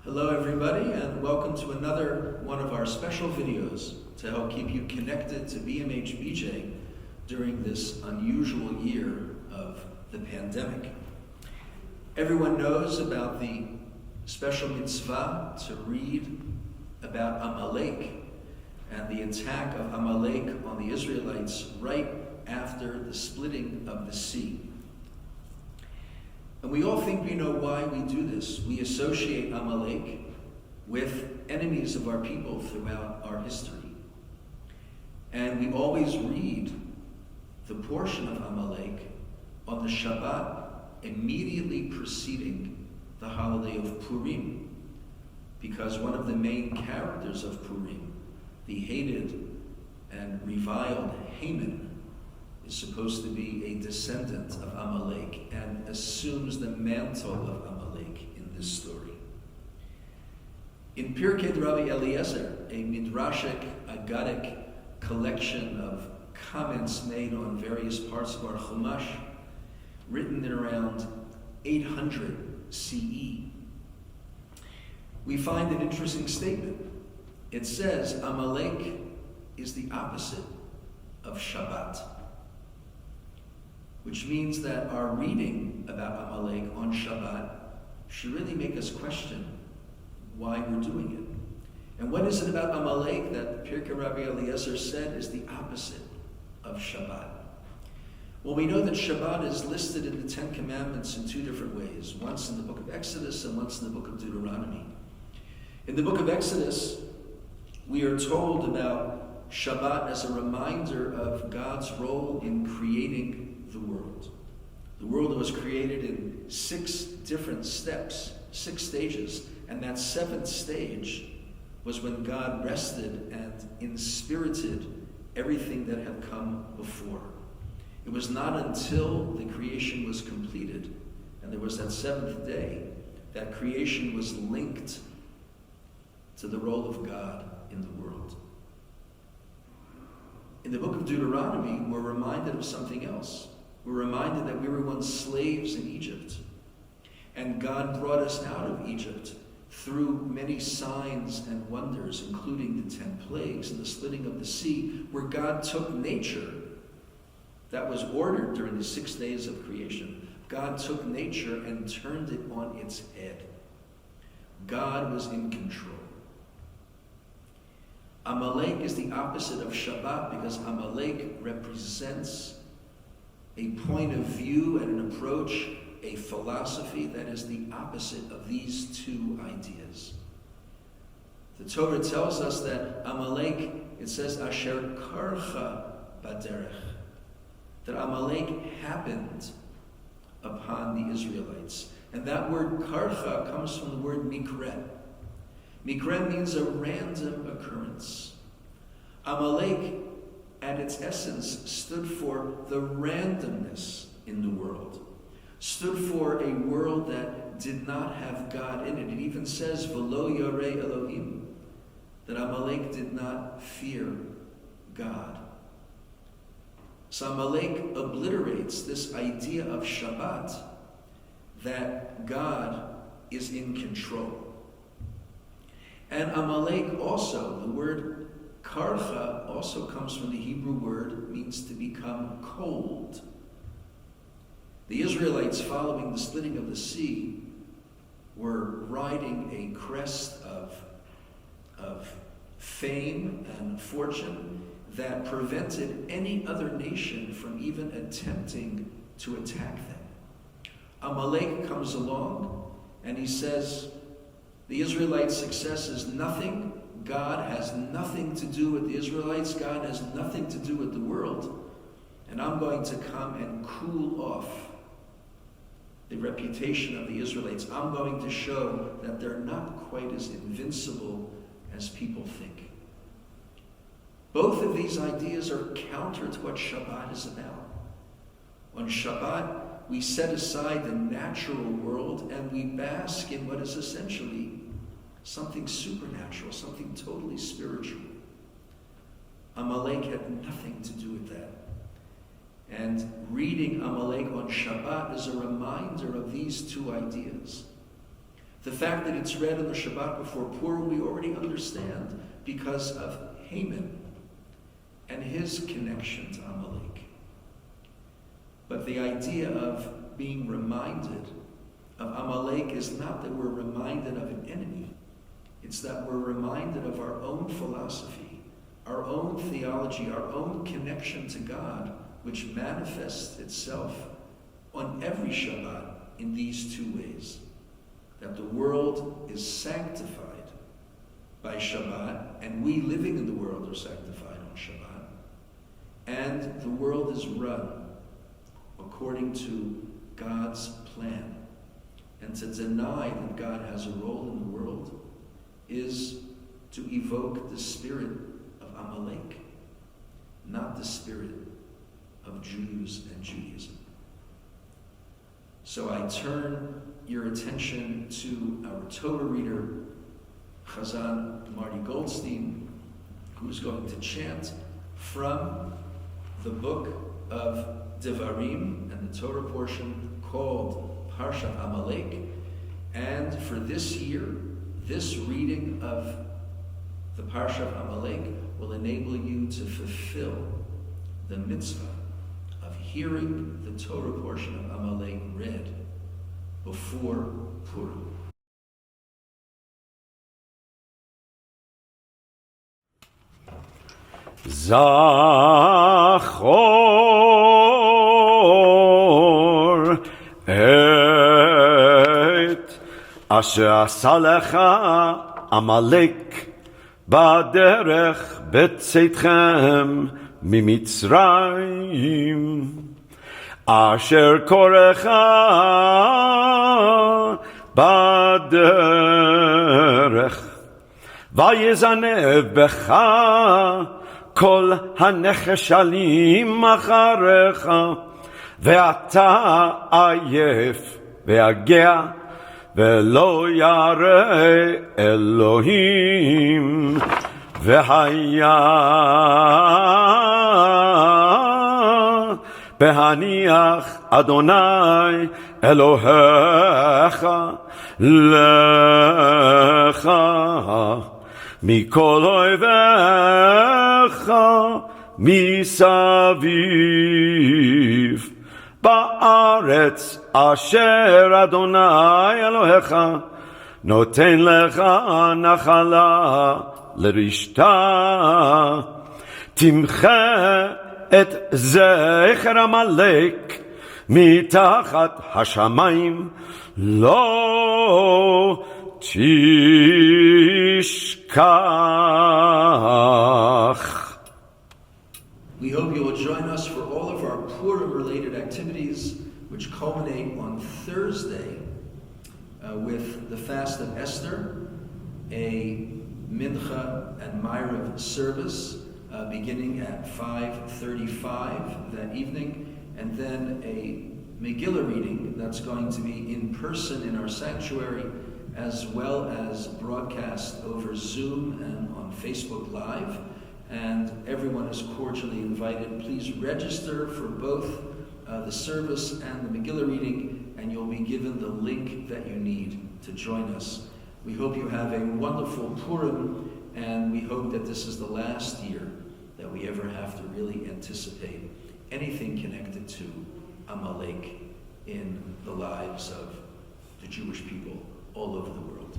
Hello everybody, and welcome to another one of our special videos to help keep you connected to BMH-BJ during this unusual year of the pandemic. Everyone knows about the special mitzvah to read about Amalek and the attack of Amalek on the Israelites right after the splitting of the sea. And we all think we know why we do this. We associate Amalek with enemies of our people throughout our history. And we always read the portion of Amalek on the Shabbat immediately preceding the holiday of Purim, because one of the main characters of Purim, the hated and reviled Haman, is supposed to be a descendant of Amalek and assumes the mantle of Amalek in this story. In Pirkei Rabbi Eliezer, a midrashic, agadic collection of comments made on various parts of our Chumash, written in around 800 CE, we find an interesting statement. It says, Amalek is the opposite of Shabbat, which means that our reading about Amalek on Shabbat should really make us question why we're doing it. And what is it about Amalek that Pirkei Rabbi Eliezer said is the opposite of Shabbat? Well, we know that Shabbat is listed in the Ten Commandments in two different ways, once in the book of Exodus and once in the book of Deuteronomy. In the book of Exodus, we are told about Shabbat as a reminder of God's role in creating the world. The world was created in 6 different steps, 6 stages, and that 7th stage was when God rested and inspirited everything that had come before. It was not until the creation was completed, and there was that 7th day, that creation was linked to the role of God in the world. In the book of Deuteronomy, we're reminded of something else. We're reminded that we were once slaves in Egypt, and God brought us out of Egypt through many signs and wonders, including the 10 plagues and the splitting of the sea, where God took nature that was ordered during the 6 days of creation. God took nature and turned it on its head. God was in control. Amalek is the opposite of Shabbat because Amalek represents a point of view and an approach, a philosophy that is the opposite of these two ideas. The Torah tells us that Amalek, it says, Asher karcha baderech, that Amalek happened upon the Israelites. And that word karcha comes from the word mikre. Mikre means a random occurrence. Amalek, at its essence, stood for the randomness in the world, stood for a world that did not have God in it. It even says, V'lo yarei Elohim, that Amalek did not fear God. So Amalek obliterates this idea of Shabbat, that God is in control. And Amalek also, the word karcha also comes from the Hebrew word, means to become cold. The Israelites, following the splitting of the sea, were riding a crest of fame and fortune that prevented any other nation from even attempting to attack them. Amalek comes along and he says, the Israelites' success is nothing. God has nothing to do with the Israelites. God has nothing to do with the world. And I'm going to come and cool off the reputation of the Israelites. I'm going to show that they're not quite as invincible as people think. Both of these ideas are counter to what Shabbat is about. On Shabbat, we set aside the natural world and we bask in what is essentially something supernatural, something totally spiritual. Amalek had nothing to do with that. And reading Amalek on Shabbat is a reminder of these two ideas. The fact that it's read on the Shabbat before Purim, we already understand because of Haman and his connection to Amalek. But the idea of being reminded of Amalek is not that we're reminded of an enemy. It's that we're reminded of our own philosophy, our own theology, our own connection to God, which manifests itself on every Shabbat in these two ways. That the world is sanctified by Shabbat, and we living in the world are sanctified on Shabbat, and the world is run according to God's plan. And to deny that God has a role in the world is to evoke the spirit of Amalek, not the spirit of Jews and Judaism. So I turn your attention to our Torah reader, Chazan Marty Goldstein, who's going to chant from the book of Devarim and the Torah portion called Parshat Amalek. And for this year, this reading of the Parshat of Amalek will enable you to fulfill the mitzvah of hearing the Torah portion of Amalek read before Purim. Zachor et asher asa lecha Amalek baderech betzeitchem mimitzrayim asher korecha baderech vayezanev becha כל הנחשלים אחריך, ואתה עייף והגע, ולא ירא אלוהים, והיה בהניח אדוני אלוהיך לך. מכל אויביך מסביב בארץ אשר אדוני אלוהיך נותן לך נחלה לרשתה. תמחה את זכר עמלק מתחת השמיים, לא tishkach. We hope you will join us for all of our Purim-related activities, which culminate on Thursday with the fast of Esther, a Mincha and Ma'ariv service beginning at 5:35 that evening, and then a Megillah reading that's going to be in person in our sanctuary, as well as broadcast over Zoom and on Facebook Live. And everyone is cordially invited. Please register for both the service and the Megillah reading, and you'll be given the link that you need to join us. We hope you have a wonderful Purim, and we hope that this is the last year that we ever have to really anticipate anything connected to Amalek in the lives of the Jewish people all over the world.